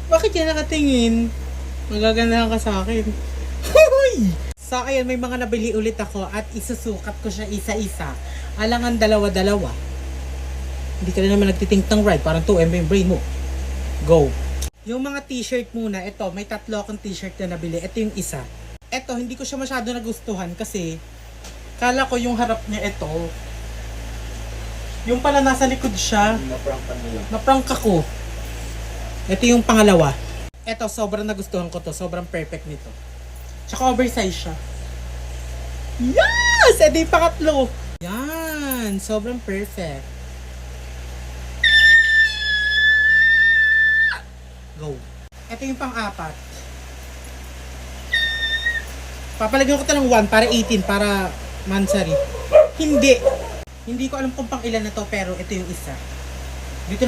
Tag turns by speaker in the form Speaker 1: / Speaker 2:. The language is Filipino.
Speaker 1: Bakit yan nakatingin? Magagandahan ka sa akin. Hoy! So, ayan, may mga nabili ulit ako at isusukat ko siya isa-isa. Alangan dalawa-dalawa. Hindi ka na naman nagtitingtang right. Parang 2M yung brain mo. Go! Yung mga t-shirt muna, ito, may 3 akong t-shirt na nabili. Ito yung isa. Ito, hindi ko siya masyado nagustuhan kasi kala ko yung harap niya ito. Yung pala nasa likod siya. Naprank ako. Ito yung pangalawa. Ito, sobrang nagustuhan ko to. Sobrang perfect nito. Tsaka oversize siya. Yes! Ito yung pangatlo. Yan! Sobrang perfect. Go. Ito yung pang-apat. Papalagyan ko ito ng 1 para 18 para mansari. Hindi. Hindi ko alam kung pang ilan na to pero ito yung isa. Dito naman